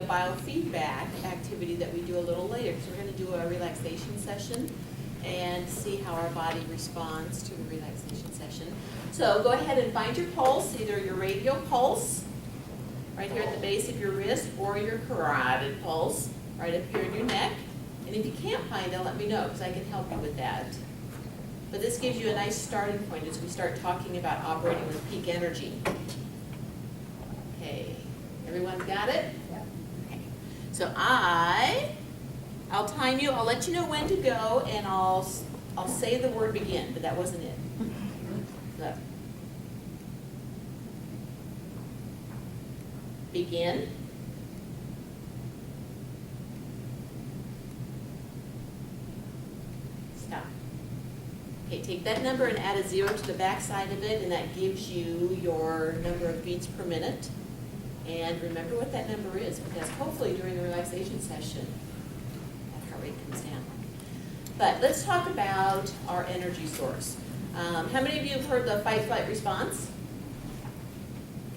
biofeedback activity that we do a little later, because we're going to do a relaxation session and see how our body responds to the relaxation session. So go ahead and find your pulse, either your radial pulse, right here at the base of your wrist, or your carotid pulse, right up here in your neck. And if you can't find it, let me know, because I can help you with that. But this gives you a nice starting point as we start talking about operating with peak energy. Okay, everyone's got it? Okay. So I'll time you, I'll let you know when to go, and I'll say the word begin, but that wasn't it. So, begin. Stop. Okay, take that number and add a 0 to the back side of it, and that gives you your number of beats per minute. And remember what that number is, because hopefully during the relaxation session, that heart rate comes down. But let's talk about our energy source. How many of you have heard the fight-flight response?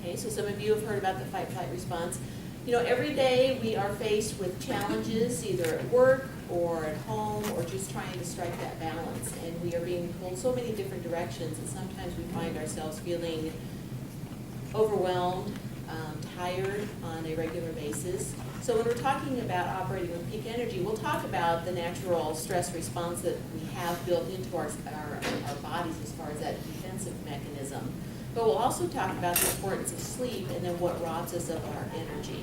Okay, so some of you have heard about the fight-flight response. You know, every day we are faced with challenges, either at work or at home, or just trying to strike that balance. And we are being pulled so many different directions, and sometimes we find ourselves feeling overwhelmed, tired on a regular basis. So when we're talking about operating with peak energy, we'll talk about the natural stress response that we have built into our bodies as far as that defensive mechanism. But we'll also talk about the importance of sleep and then what robs us of our energy.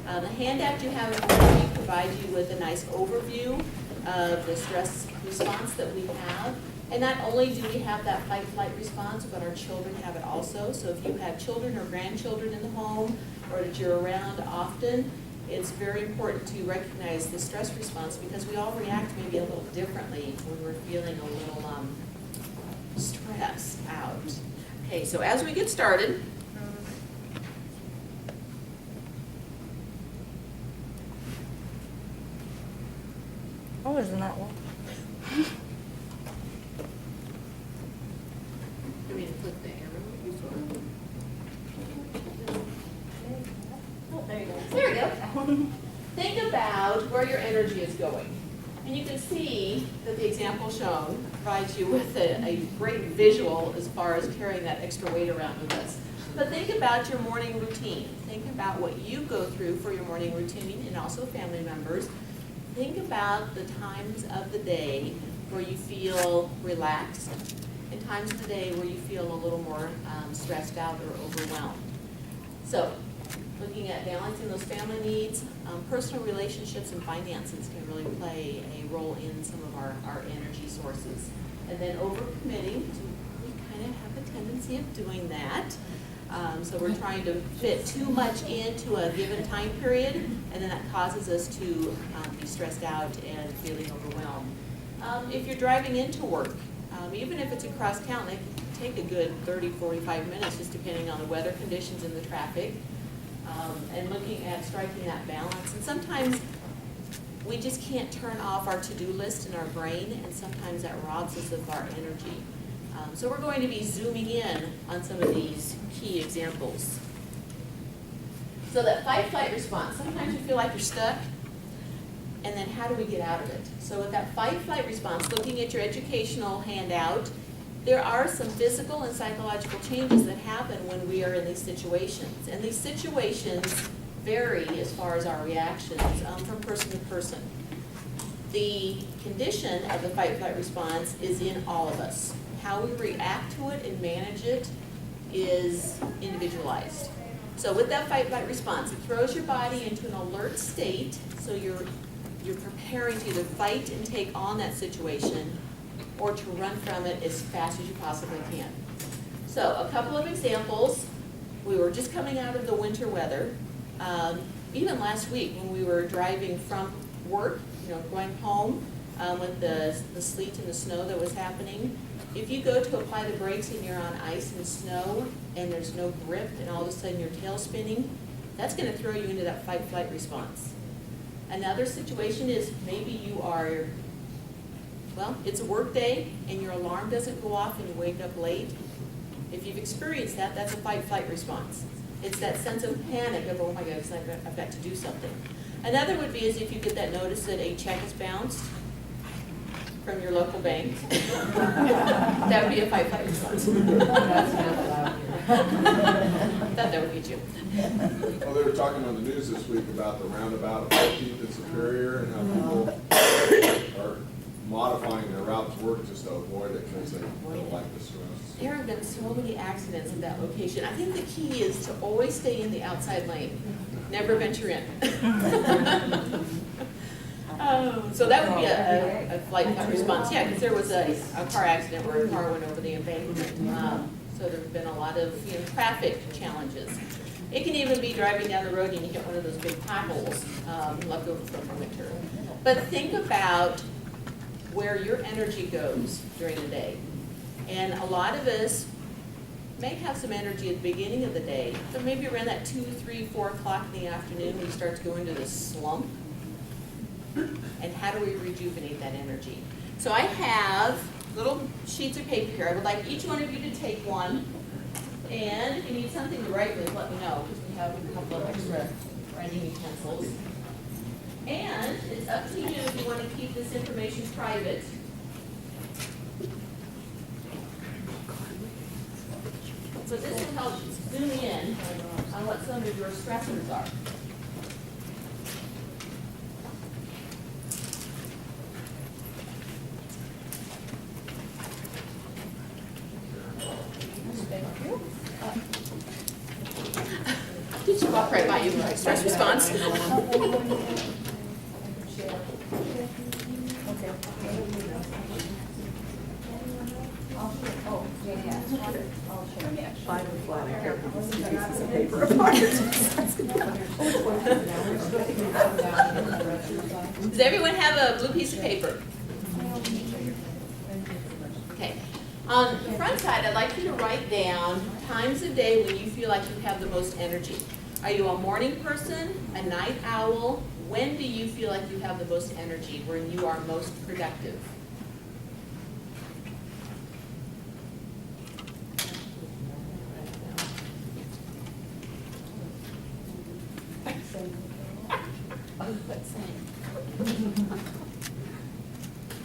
The handout you have in front of you provides you with a nice overview of the stress response that we have. And not only do we have that fight-flight response, but our children have it also. So if you have children or grandchildren in the home, or that you're around often, it's very important to recognize the stress response, because we all react maybe a little differently when we're feeling a little stressed out. Okay, so as we get started, Oh, isn't that one? I mean, click the arrow. Oh, there you go. There we go. Think about where your energy is going. And you can see that the example shown provides you with a great visual as far as carrying that extra weight around with us. But think about your morning routine. Think about what you go through for your morning routine, and also family members. Think about the times of the day where you feel relaxed, and times of the day where you feel a little more stressed out or overwhelmed. So, looking at balancing those family needs, personal relationships and finances can really play a role in some of our energy sources. And then overcommitting, we kind of have a tendency of doing that. So we're trying to fit too much into a given time period, and then that causes us to be stressed out and feeling overwhelmed. If you're driving into work, even if it's across town, it can take a good 30, 45 minutes, just depending on the weather conditions and the traffic. And looking at striking that balance. And sometimes we just can't turn off our to-do list in our brain, and sometimes that robs us of our energy. So we're going to be zooming in on some of these key examples. So that fight-flight response, sometimes you feel like you're stuck, and then how do we get out of it? So with that fight-flight response, looking at your educational handout, there are some physical and psychological changes that happen when we are in these situations. And these situations vary as far as our reactions from person to person. The condition of the fight-flight response is in all of us. How we react to it and manage it is individualized. So with that fight-flight response, it throws your body into an alert state, so you're preparing to either fight and take on that situation, or to run from it as fast as you possibly can. So a couple of examples. We were just coming out of the winter weather. Even last week when we were driving from work, going home with the sleet and the snow that was happening, if you go to apply the brakes and you're on ice and snow and there's no grip and all of a sudden your tail's spinning, that's going to throw you into that fight-flight response. Another situation is maybe you are, it's a work day and your alarm doesn't go off and you wake up late. If you've experienced that, that's a fight-flight response. It's that sense of panic of, oh my goodness, I've got to do something. Another would be is if you get that notice that a check is bounced from your local bank. That would be a fight response. That's not allowed here. That would be you. Well, they were talking on the news this week about the roundabout of 14th and Superior and how people are modifying their route to work just to avoid it because they don't like the stress. There have been so many accidents at that location. I think the key is to always stay in the outside lane, never venture in. So that would be a flight response, yeah, because there was a car accident where a car went over the embankment. So there's been a lot of traffic challenges. It can even be driving down the road and you hit one of those big potholes left over from the winter. But think about where your energy goes during the day. And a lot of us may have some energy at the beginning of the day, but maybe around that 2, 3, 4 o'clock in the afternoon, we start to go into this slump. And how do we rejuvenate that energy? So I have little sheets of paper here. I would like each one of you to take one. And if you need something to write with, let me know, because we have a couple of extra writing utensils. And it's up to you if you want to keep this information private. So this will help zoom in on what some of your stressors are. Did you walk right by you, stress response? Find the flat, I can't put these pieces of paper apart. Does everyone have a blue piece of paper? Okay. On the front side, I'd like you to write down times of day when you feel like you have the most energy. Are you a morning person, a night owl? When do you feel like you have the most energy, when you are most productive?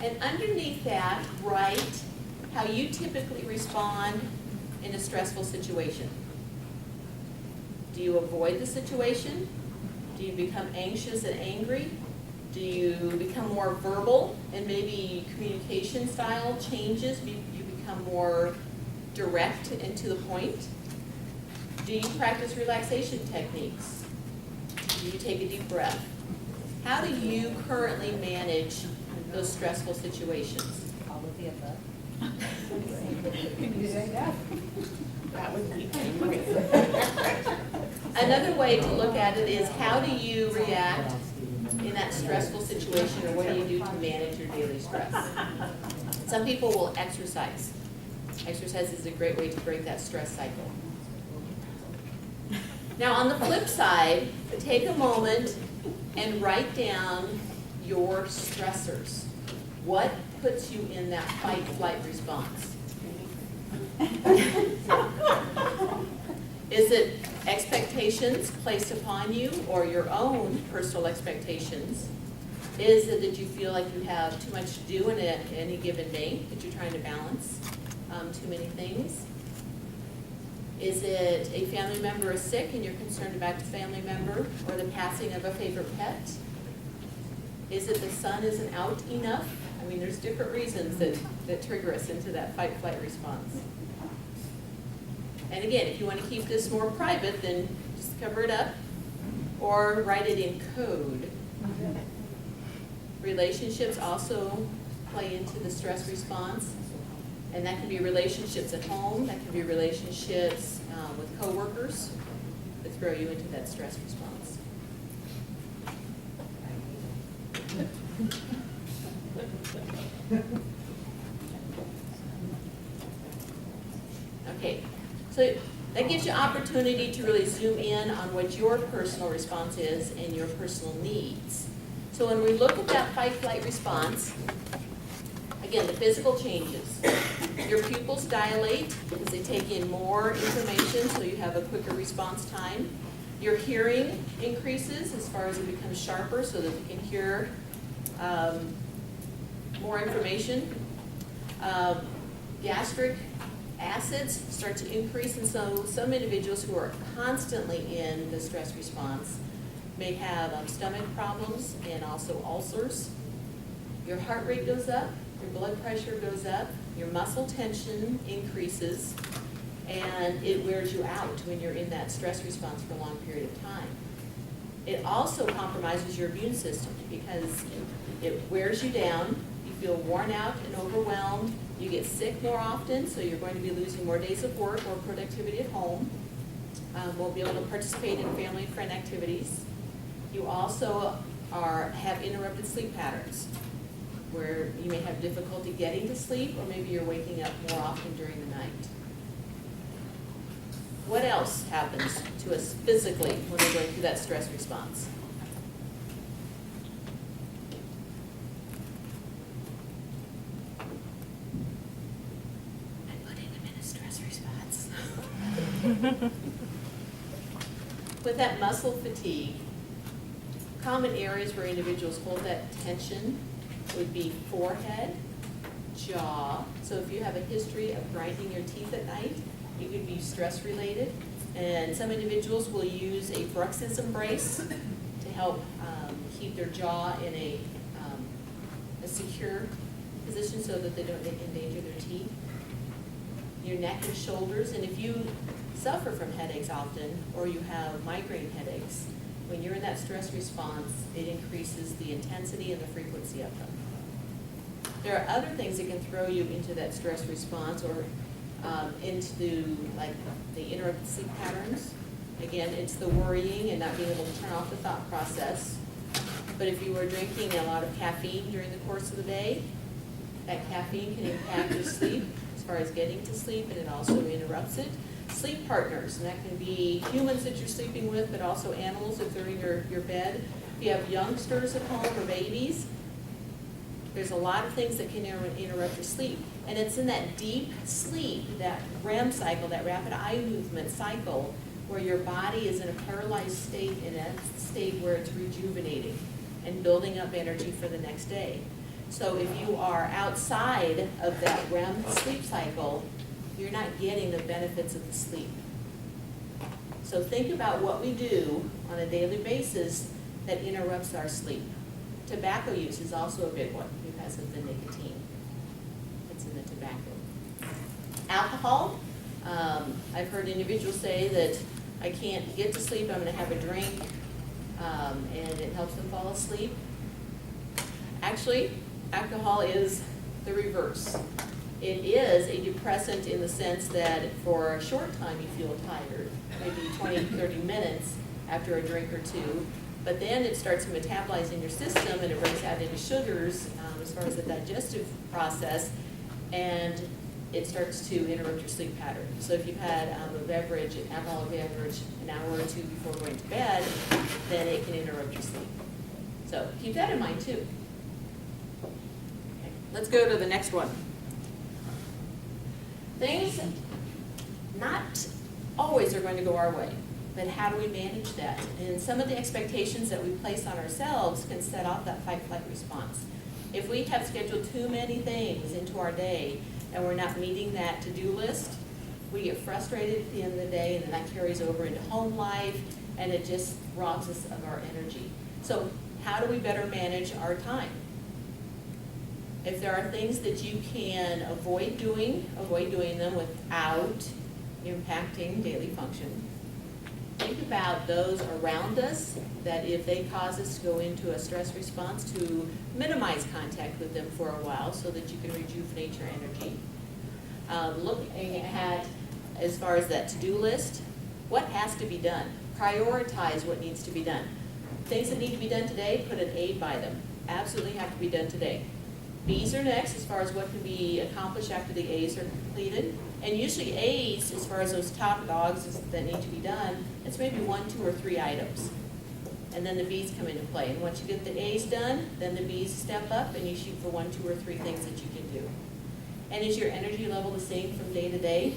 And underneath that, write how you typically respond in a stressful situation. Do you avoid the situation? Do you become anxious and angry? Do you become more verbal and maybe communication style changes? You become more direct and to the point? Do you practice relaxation techniques? Do you take a deep breath? How do you currently manage those stressful situations? All of the above. That would be Another way to look at it is how do you react in that stressful situation, or what do you do to manage your daily stress? Some people will exercise. Exercise is a great way to break that stress cycle. Now on the flip side, take a moment and write down your stressors. What puts you in that fight-flight response? Is it expectations placed upon you or your own personal expectations? Is it that you feel like you have too much to do in any given day, that you're trying to balance too many things? Is it a family member is sick and you're concerned about the family member or the passing of a favorite pet? Is it the sun isn't out enough? I mean, there's different reasons that trigger us into that fight-flight response. And again, if you want to keep this more private, then just cover it up or write it in code. Relationships also play into the stress response. And that can be relationships at home, that can be relationships with coworkers that throw you into that stress response. Okay, so that gives you opportunity to really zoom in on what your personal response is and your personal needs. So when we look at that fight-flight response, Again, the physical changes. Your pupils dilate because they take in more information, so you have a quicker response time. Your hearing increases as far as it becomes sharper so that you can hear more information. Gastric acids start to increase, and so some individuals who are constantly in the stress response may have stomach problems and also ulcers. Your heart rate goes up, your blood pressure goes up, your muscle tension increases, and it wears you out when you're in that stress response for a long period of time. It also compromises your immune system because it wears you down, you feel worn out and overwhelmed, you get sick more often, so you're going to be losing more days of work or productivity at home. Won't be able to participate in family and friend activities. You also have interrupted sleep patterns, where you may have difficulty getting to sleep, or maybe you're waking up more often during the night. What else happens to us physically when we're going through that stress response? I put them in a stress response. With that muscle fatigue, common areas where individuals hold that tension would be forehead, jaw. So if you have a history of grinding your teeth at night, it could be stress related. And some individuals will use a bruxism brace to help keep their jaw in a secure position so that they don't endanger their teeth. Your neck and shoulders, and if you suffer from headaches often, or you have migraine headaches, when you're in that stress response, it increases the intensity and the frequency of them. There are other things that can throw you into that stress response or into like the interrupted sleep patterns. Again, it's the worrying and not being able to turn off the thought process. But if you were drinking a lot of caffeine during the course of the day, that caffeine can impact your sleep as far as getting to sleep, and it also interrupts it. Sleep partners, and that can be humans that you're sleeping with, but also animals if they're in your bed. If you have youngsters at home or babies, there's a lot of things that can interrupt your sleep. And it's in that deep sleep, that REM cycle, that rapid eye movement cycle, where your body is in a paralyzed state, in a state where it's rejuvenating and building up energy for the next day. So if you are outside of that REM sleep cycle, you're not getting the benefits of the sleep. So think about what we do on a daily basis that interrupts our sleep. Tobacco use is also a big one because of the nicotine. It's in the tobacco. Alcohol, I've heard individuals say that I can't get to sleep, I'm gonna have a drink, and it helps them fall asleep. Actually, alcohol is the reverse. It is a depressant in the sense that for a short time you feel tired, maybe 20, 30 minutes after a drink or two, but then it starts to metabolize in your system and it breaks out into sugars as far as the digestive process, and it starts to interrupt your sleep pattern. So if you've had a beverage, an alcoholic beverage, an hour or two before going to bed, then it can interrupt your sleep. So keep that in mind too. Okay, let's go to the next one. Things not always are going to go our way, but how do we manage that? And some of the expectations that we place on ourselves can set off that fight-flight response. If we have scheduled too many things into our day and we're not meeting that to-do list, we get frustrated at the end of the day, and then that carries over into home life, and it just robs us of our energy. So how do we better manage our time? If there are things that you can avoid doing them without impacting daily function. Think about those around us, that if they cause us to go into a stress response, to minimize contact with them for a while so that you can rejuvenate your energy. Looking at, as far as that to-do list, what has to be done? Prioritize what needs to be done. Things that need to be done today, put an A by them. Absolutely have to be done today. B's are next as far as what can be accomplished after the A's are completed. And usually A's, as far as those top dogs that need to be done, it's maybe 1, 2, or 3 items. and then the B's come into play. And once you get the A's done, then the B's step up and you shoot for 1, 2, or 3 things that you can do. And is your energy level the same from day to day?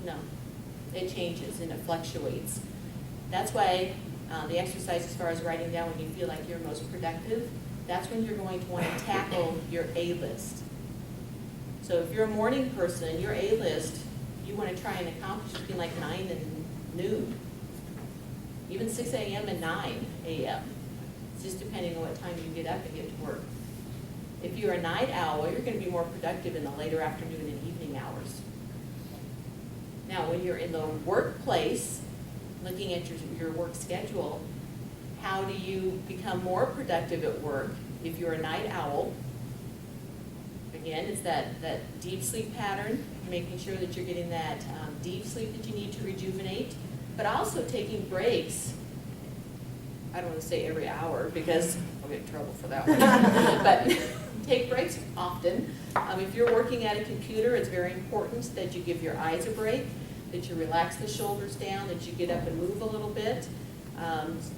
No. It changes and it fluctuates. That's why the exercise as far as writing down when you feel like you're most productive, that's when you're going to want to tackle your A list. So if you're a morning person, your A list, you want to try and accomplish between like 9 and noon. Even 6 a.m. and 9 a.m. It's just depending on what time you get up and get to work. If you're a night owl, you're going to be more productive in the later afternoon and evening hours. Now, when you're in the workplace, looking at your work schedule, how do you become more productive at work if you're a night owl? Again, it's that deep sleep pattern, making sure that you're getting that deep sleep that you need to rejuvenate, but also taking breaks. I don't want to say every hour because I'll get in trouble for that one. But take breaks often. If you're working at a computer, it's very important that you give your eyes a break, that you relax the shoulders down, that you get up and move a little bit,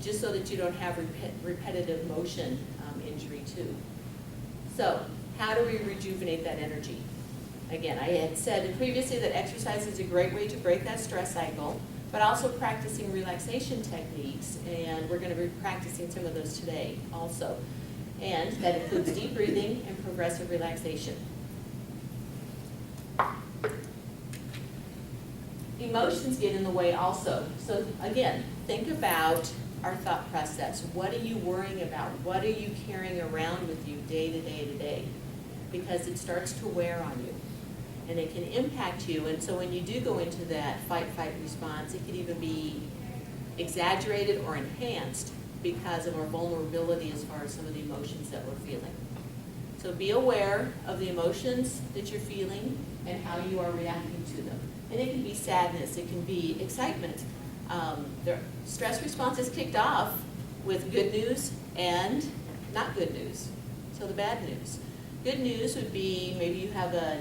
just so that you don't have repetitive motion injury too. So, how do we rejuvenate that energy? Again, I had said previously that exercise is a great way to break that stress cycle, but also practicing relaxation techniques, and we're going to be practicing some of those today also. And that includes deep breathing and progressive relaxation. Emotions get in the way also. So again, think about our thought process. What are you worrying about? What are you carrying around with you day to day to day? Because it starts to wear on you. And it can impact you, and so when you do go into that fight response, it can even be exaggerated or enhanced because of our vulnerability as far as some of the emotions that we're feeling. So be aware of the emotions that you're feeling and how you are reacting to them. And it can be sadness, it can be excitement. The stress response is kicked off with good news and not good news. So the bad news. Good news would be maybe you have a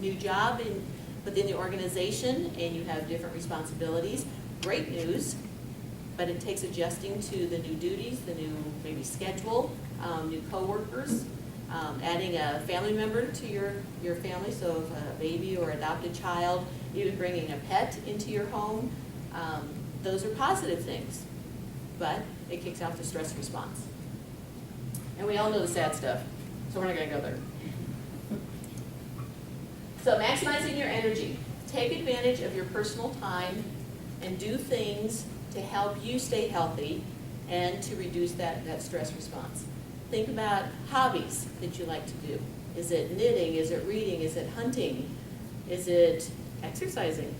new job within the organization and you have different responsibilities. Great news, but it takes adjusting to the new duties, the new maybe schedule, new coworkers, adding a family member to your family, so if a baby or adopted child, even bringing a pet into your home. Those are positive things, but it kicks off the stress response. And we all know the sad stuff. So we're not going to go there. So maximizing your energy. Take advantage of your personal time and do things to help you stay healthy and to reduce that stress response. Think about hobbies that you like to do. Is it knitting? Is it reading? Is it hunting? Is it exercising?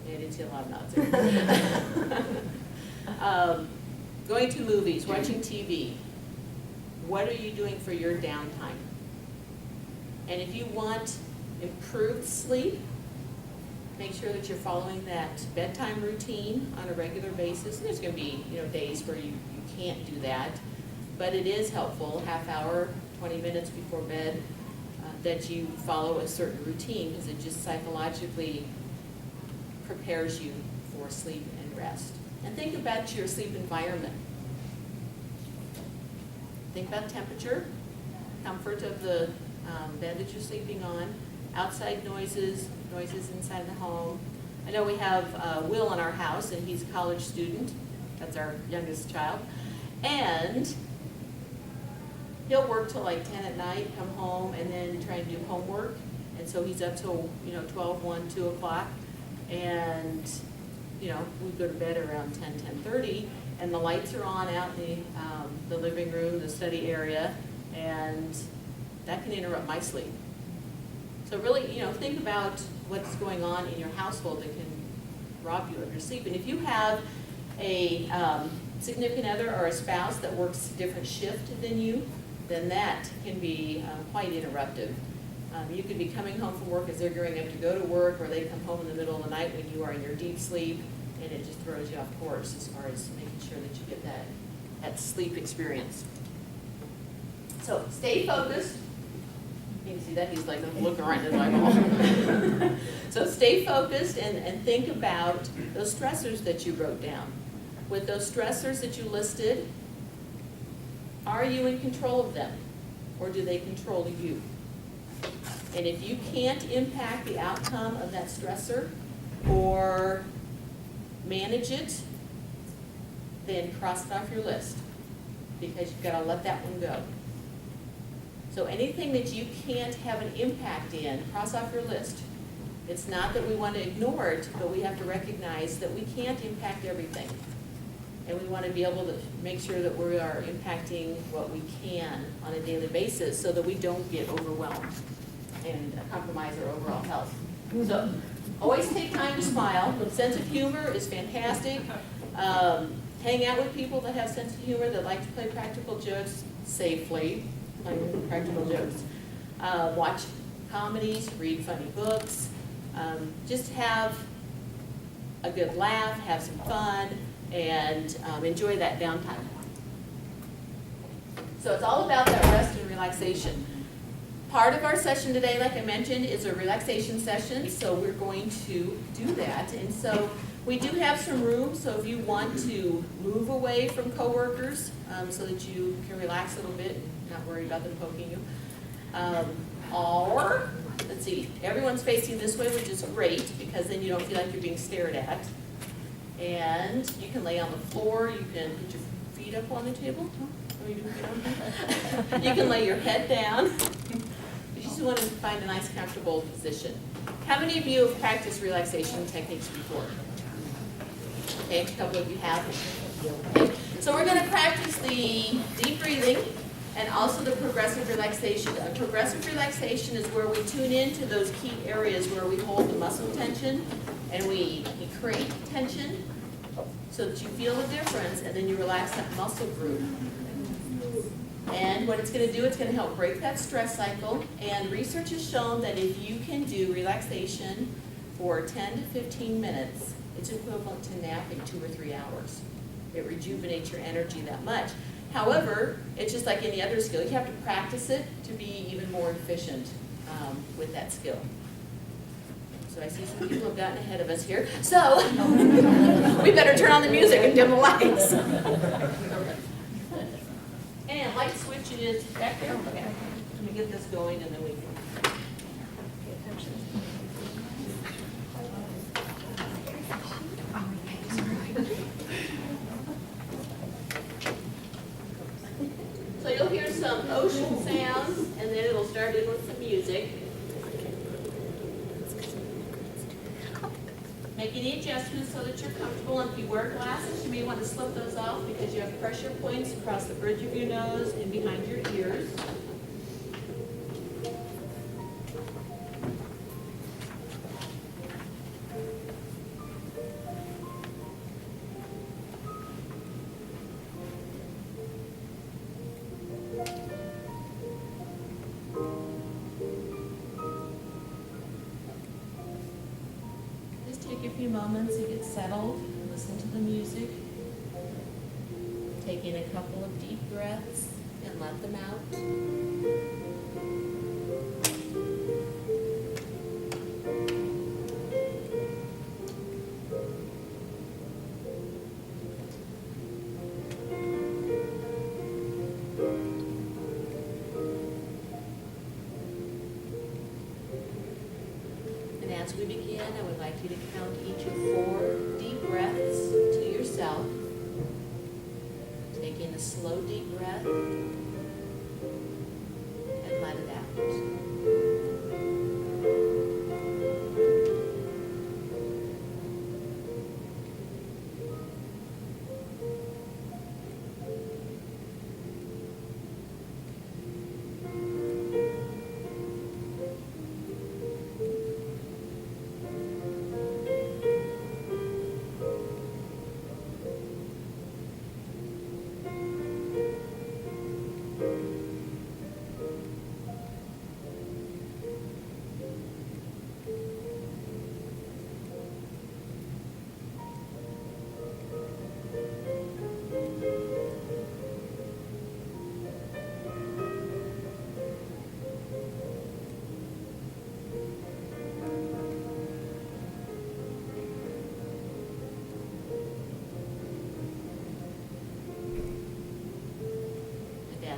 Yeah, I didn't see a lot of nods there. Going to movies, watching TV. What are you doing for your downtime? And if you want improved sleep, make sure that you're following that bedtime routine on a regular basis. And there's going to be days where you can't do that, but it is helpful, half hour, 20 minutes before bed, that you follow a certain routine because it just psychologically prepares you for sleep and rest. And think about your sleep environment. Think about temperature, comfort of the bed that you're sleeping on, outside noises inside the home. I know we have Will in our house, and he's a college student. That's our youngest child. And he'll work till like 10 at night, come home, and then try and do homework. And so he's up till 12, 1, 2 o'clock. And we go to bed around 10:30. And the lights are on out in the living room, the study area, and that can interrupt my sleep. So really, think about what's going on in your household that can rob you of your sleep. And if you have a significant other or a spouse that works a different shift than you, then that can be quite interruptive. You could be coming home from work as they're gearing up to go to work, or they come home in the middle of the night when you are in your deep sleep, and it just throws you off course as far as making sure that you get that sleep experience. So stay focused. You can see that he's like looking right in his eyeball. So stay focused and think about those stressors that you wrote down. with those stressors that you listed, are you in control of them? Or do they control you? And if you can't impact the outcome of that stressor or manage it, then cross it off your list, because you've got to let that one go. So anything that you can't have an impact in, cross off your list. It's not that we want to ignore it, but we have to recognize that we can't impact everything. And we want to be able to make sure that we are impacting what we can on a daily basis so that we don't get overwhelmed and compromise our overall health. So always take time to smile. Sense of humor is fantastic. Hang out with people that have sense of humor, that like to play practical jokes safely, like practical jokes. Watch comedies, read funny books. Just have a good laugh, have some fun, and enjoy that downtime. So it's all about that rest and relaxation. Part of our session today, like I mentioned, is a relaxation session, so we're going to do that. And so we do have some room, so if you want to move away from coworkers so that you can relax a little bit and not worry about them poking you. Or, let's see, everyone's facing this way, which is great, because then you don't feel like you're being stared at. And you can lay on the floor, you can put your feet up on the table. Or you can lay your head down. You just want to find a nice, comfortable position. How many of you have practiced relaxation techniques before? Okay, a couple of you have. Okay. So we're going to practice the deep breathing and also the progressive relaxation. Progressive relaxation is where we tune into those key areas where we hold the muscle tension and we create tension so that you feel the difference, and then you relax that muscle group. And what it's going to do, it's going to help break that stress cycle. And research has shown that if you can do relaxation for 10 to 15 minutes, it's equivalent to napping 2 or 3 hours. It rejuvenates your energy that much. However, it's just like any other skill. You have to practice it to be even more efficient with that skill. So I see some people have gotten ahead of us here. So we better turn on the music and dim the lights. And light switch is back there. Okay. Let me get this going and then we can pay attention. So you'll hear some ocean sounds, and then it'll start in with some music. Make any adjustments so that you're comfortable. And if you wear glasses, you may want to slip those off because you have pressure points across the bridge of your nose and behind your ears. Take a few moments to get settled, listen to the music, take in a couple of deep breaths and let them out. As we begin, I would like you to count each of 4 deep breaths to yourself. Take in a slow deep breath and let it out.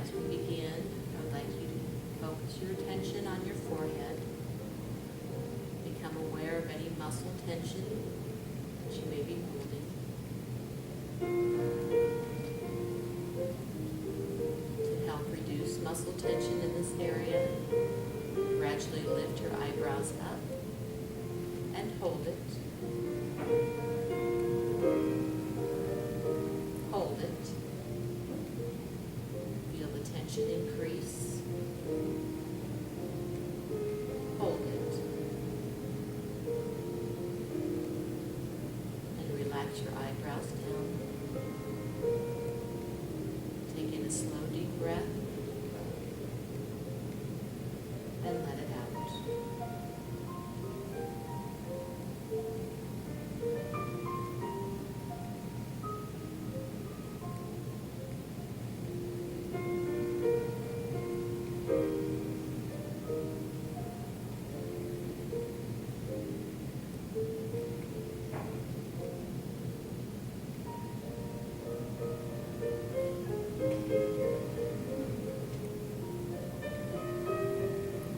as we begin, I would like you to focus your attention on your forehead. Become aware of any muscle tension that you may be holding. To help reduce muscle tension in this area, gradually lift your eyebrows up and hold it. Hold it. Feel the tension increase. Hold it. And relax your eyebrows down. Take in a slow, deep breath. And let it out.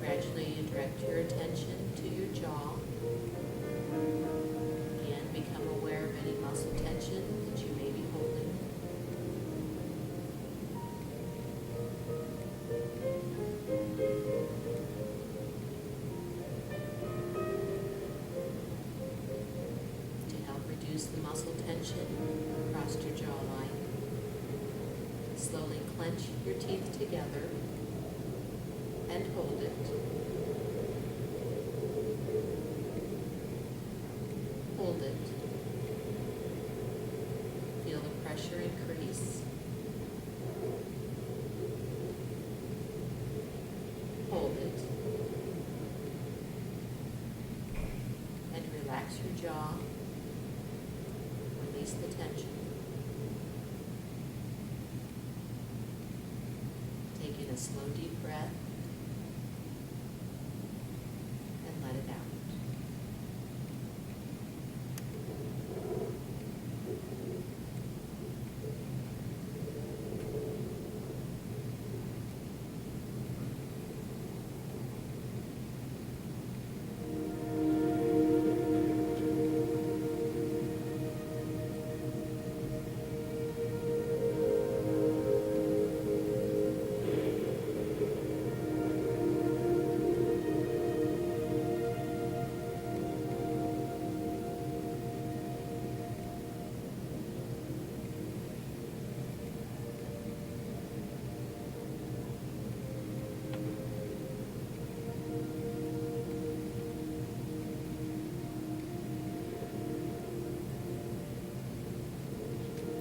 Gradually you direct your attention to your jaw. Again, become aware of any muscle tension that you may be holding. To help reduce the muscle tension across your jawline, slowly clench your teeth together and hold it. Hold it. Feel the pressure increase. Hold it. And relax your jaw. Release the tension. Take in a slow, deep breath. And let it out.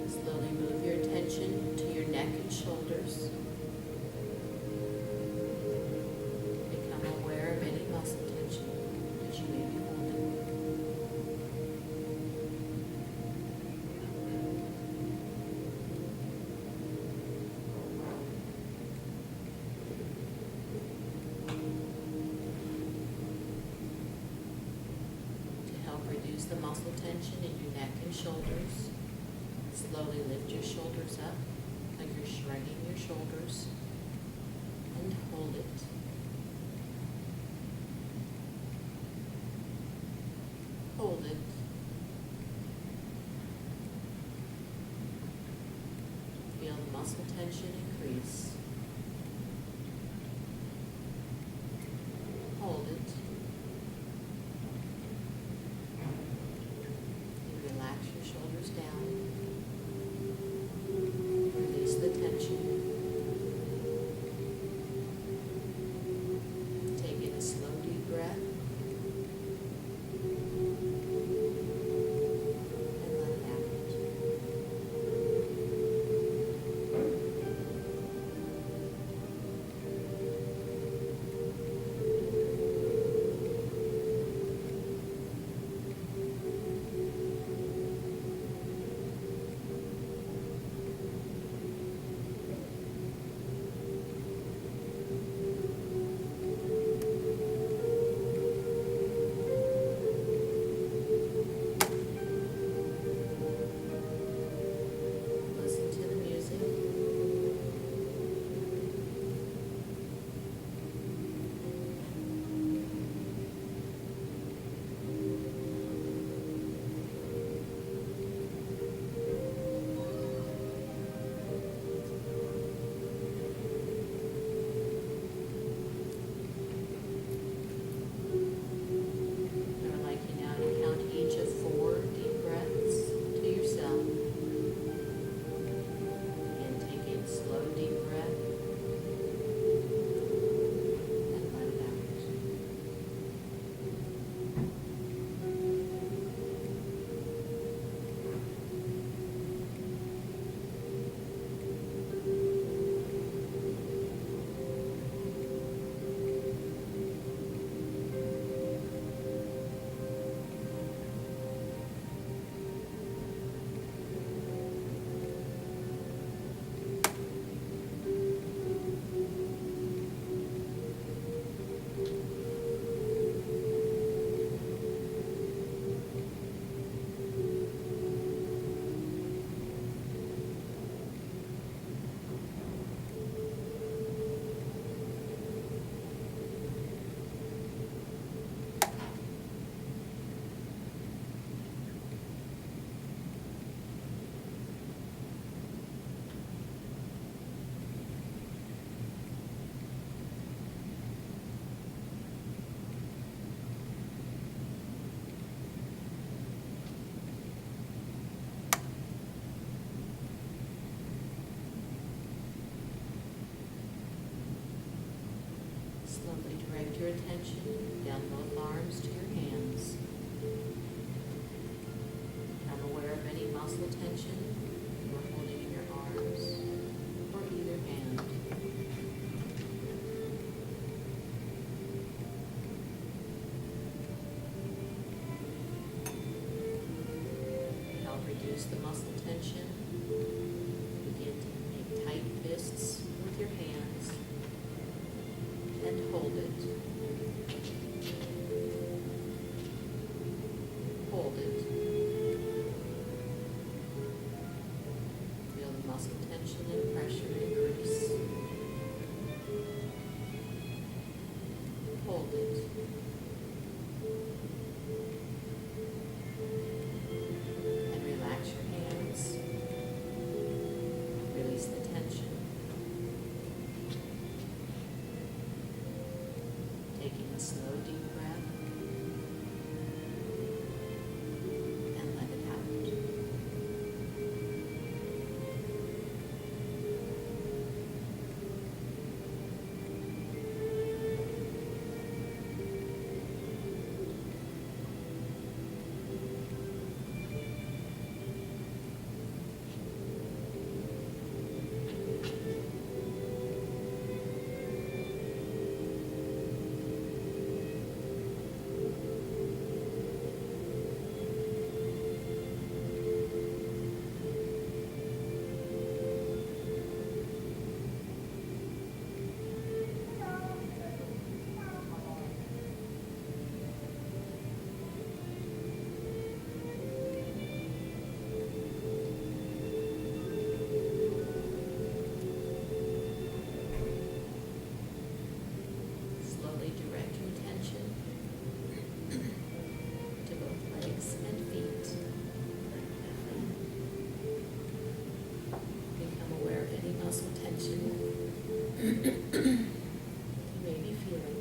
Slowly move your attention to your neck and shoulders. Become aware of any muscle tension that you may be holding. To help reduce the muscle tension in your neck and shoulders, slowly lift your shoulders up like you're shrugging your shoulders and hold it. Hold it. Feel the muscle tension increase. Hold it. And relax your shoulders down. Release the tension. Take in a slow, deep breath. And let it out. direct your attention down both arms to your hands. Become aware of any muscle tension you are holding in your arms or either hand. To help reduce the muscle tension, begin to make tight fists with your hands and hold it. Hold it. Feel the muscle tension and pressure increase. Hold it. And relax your hands. Release the tension. Taking a slow, deep breath. And let it out. Slowly direct your attention to both legs and feet. Become aware of any muscle tension you may be feeling.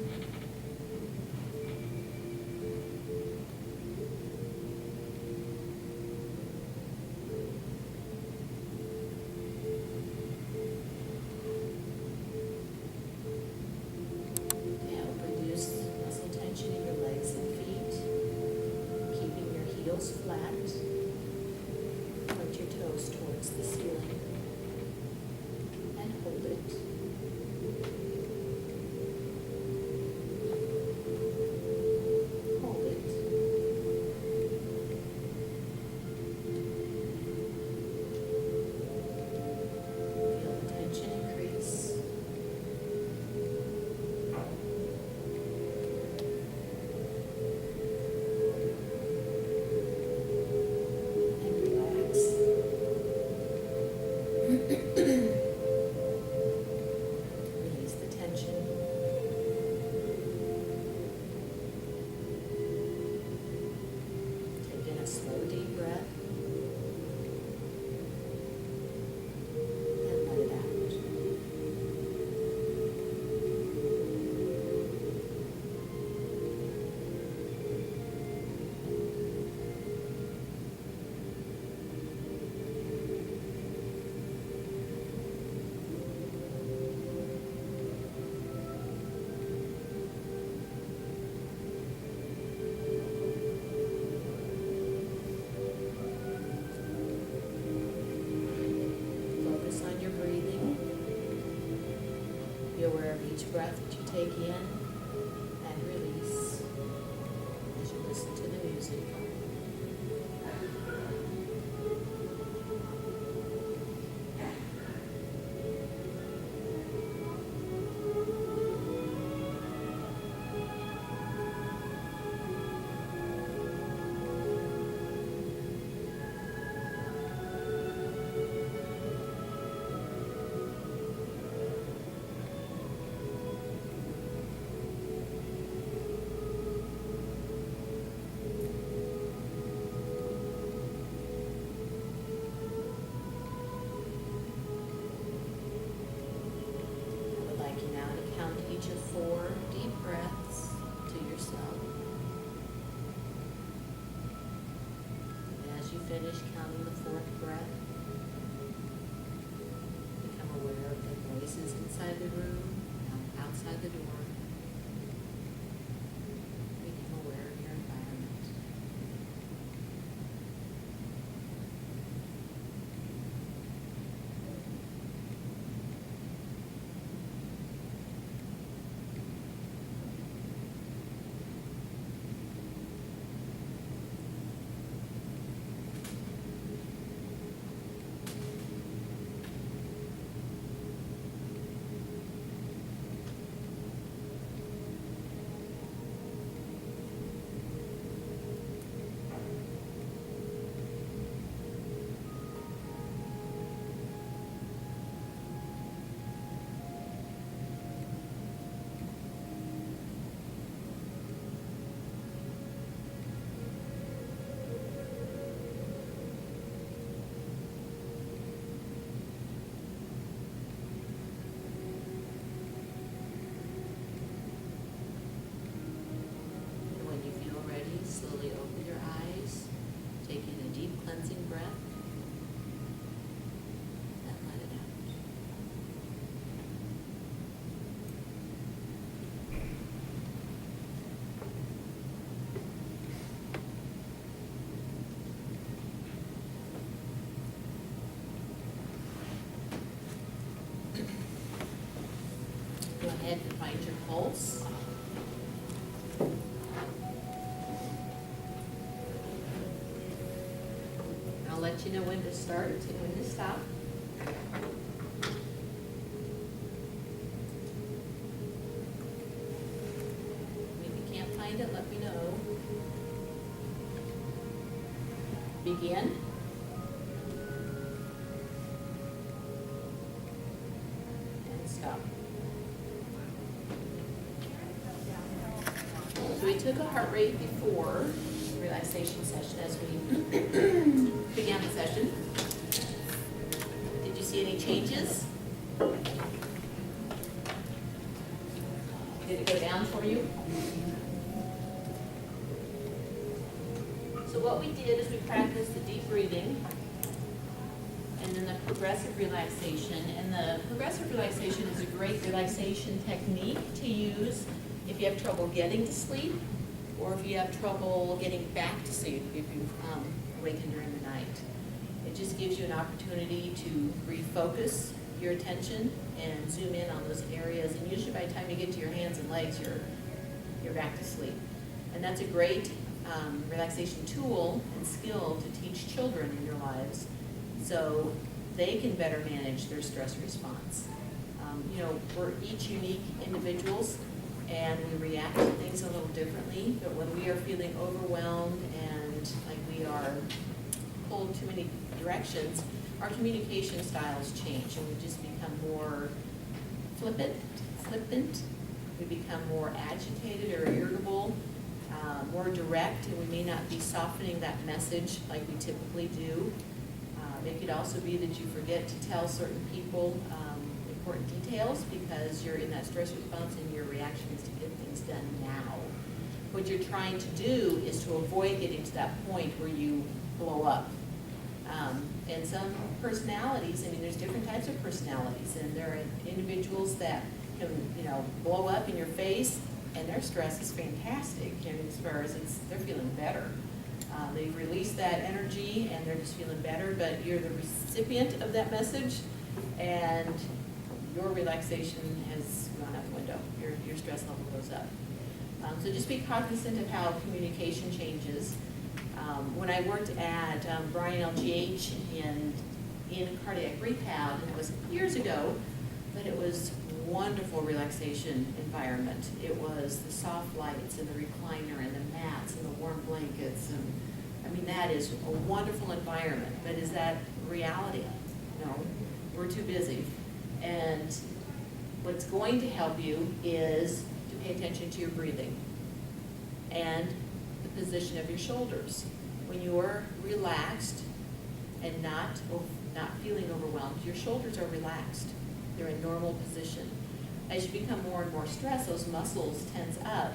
To help reduce muscle tension in your legs and feet, keeping your heels flat, point your toes towards the ceiling and hold it. Hold it. Feel the tension increase. And relax. Release the tension. Take in a slow, deep breath. And let it out. Focus on your breathing. Be aware of each breath that you take in and release as you listen to the music. I would like you now to count each of 4 deep breaths to yourself. And as you finish counting the 4th breath, become aware of the noises inside the room, outside the door. ahead and find your pulse. I'll let you know when to start and when to stop. If you can't find it, let me know. Begin. And stop. So we took a heart rate before the relaxation session as we began the session. Did you see any changes? Did it go down for you? So what we did is we practiced the deep breathing and then the progressive relaxation. And the progressive relaxation is a great relaxation technique to use if you have trouble getting to sleep or if you have trouble getting back to sleep if you awaken during the night. It just gives you an opportunity to refocus your attention and zoom in on those areas. And usually by the time you get to your hands and legs, you're back to sleep. And that's a great relaxation tool and skill to teach children in your lives so they can better manage their stress response. We're each unique individuals and we react to things a little differently, but when we are feeling overwhelmed and like we are pulled too many directions, our communication styles change and we just become more flippant, we become more agitated or irritable, more direct, and we may not be softening that message like we typically do. It could also be that you forget to tell certain people important details because you're in that stress response and your reaction is to get things done now. What you're trying to do is to avoid getting to that point where you blow up. And some personalities, there's different types of personalities, and there are individuals that can, blow up in your face, and their stress is fantastic, and as far as they're feeling better. They've released that energy, and they're just feeling better, but you're the recipient of that message, and your relaxation has gone out the window. Your stress level goes up. So just be cognizant of how communication changes. When I worked at Brian LGH in cardiac rehab, and it was years ago, but it was wonderful relaxation environment. It was the soft lights and the recliner and the mats and the warm blankets, and that is a wonderful environment. But is that reality? No, we're too busy. And what's going to help you is to pay attention to your breathing and the position of your shoulders. When you're relaxed and not feeling overwhelmed, your shoulders are relaxed. They're in normal position. As you become more and more stressed, those muscles tense up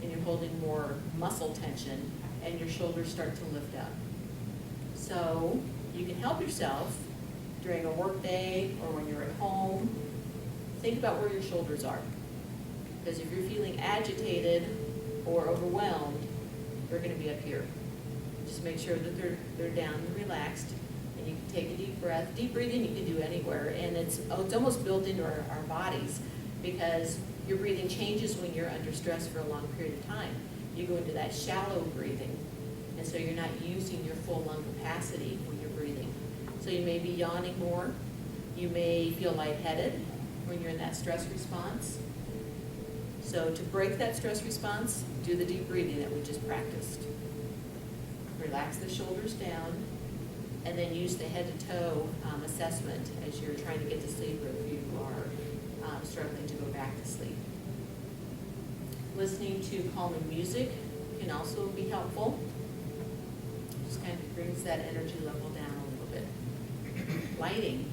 and you're holding more muscle tension and your shoulders start to lift up. So you can help yourself during a work day or when you're at home. Think about where your shoulders are. Because if you're feeling agitated or overwhelmed, they're going to be up here. Just make sure that they're down and relaxed. And you can take a deep breath. Deep breathing you can do anywhere, and it's almost built into our bodies because your breathing changes when you're under stress for a long period of time. You go into that shallow breathing, and so you're not using your full lung capacity when you're breathing. So you may be yawning more. You may feel lightheaded when you're in that stress response. So to break that stress response, do the deep breathing that we just practiced. Relax the shoulders down, and then use the head-to-toe assessment as you're trying to get to sleep or if you are struggling to go back to sleep. Listening to calming music can also be helpful. Just kind of brings that energy level down a little bit. Lighting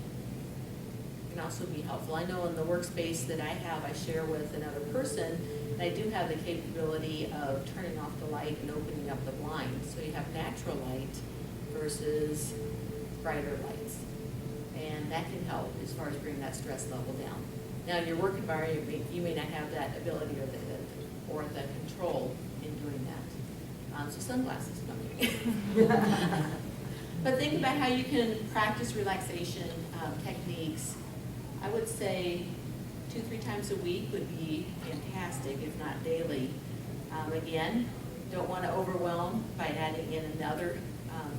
can also be helpful. I know in the workspace that I have, I share with another person, and I do have the capability of turning off the light and opening up the blinds. So you have natural light versus brighter lights. And that can help as far as bringing that stress level down. Now in your work environment, you may not have that ability or the control in doing that. So sunglasses coming. But think about how you can practice relaxation techniques. I would say 2-3 times a week would be fantastic, if not daily. Again, don't want to overwhelm by adding in another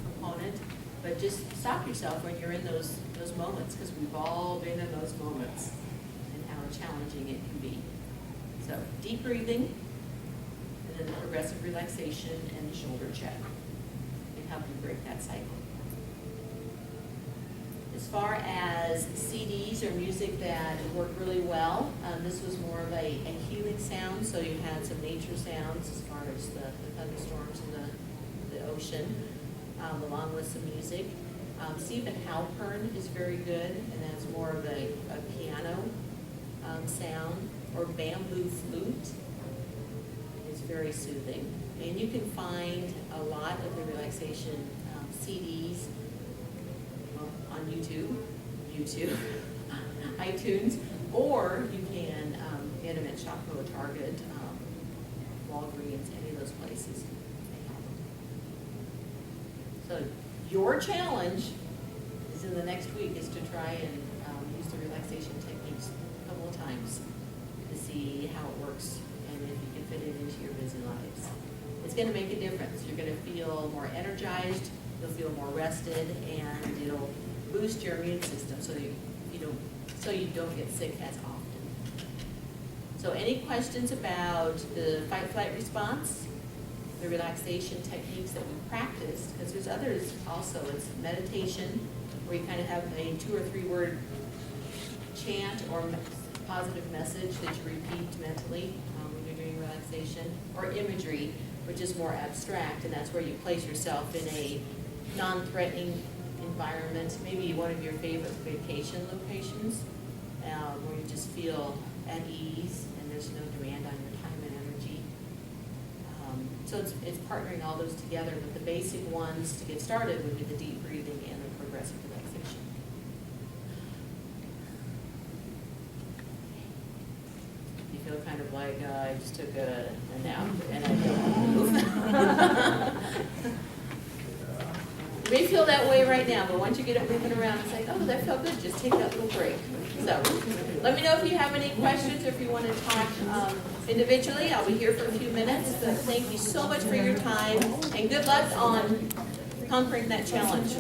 component, but just stop yourself when you're in those moments, because we've all been in those moments and how challenging it can be. So deep breathing, and then the progressive relaxation and the shoulder check can help you break that cycle. As far as CDs or music that work really well, this was more of a healing sound, so you had some nature sounds as far as the thunderstorms and the ocean, along with some music. Stephen Halpern is very good, and that's more of a piano sound, or bamboo flute. It's very soothing. And you can find a lot of the relaxation CDs on YouTube, iTunes, or you can get them at Shopko, Target, Walgreens, any of those places. So your challenge is in the next week is to try and use the relaxation techniques a couple of times to see how it works and if you can fit it into your busy lives. It's going to make a difference. You're going to feel more energized, you'll feel more rested, and it'll boost your immune system so you don't get sick as often. So any questions about the fight-flight response, the relaxation techniques that we practiced, because there's others also. It's meditation, where you kind of have a 2 or 3 word chant or positive message that you repeat mentally when you're doing relaxation, or imagery, which is more abstract, and that's where you place yourself in a non-threatening environment, maybe one of your favorite vacation locations, where you just feel at ease and there's no demand on your time and energy. So it's partnering all those together, but the basic ones to get started would be the deep breathing and the progressive relaxation. You feel kind of like I just took a nap and I don't move. You may feel that way right now, but once you get it moving around, it's like, oh, that felt good, just take that little break. So, let me know if you have any questions or if you want to talk individually. I'll be here for a few minutes, but thank you so much for your time, and good luck on conquering that challenge.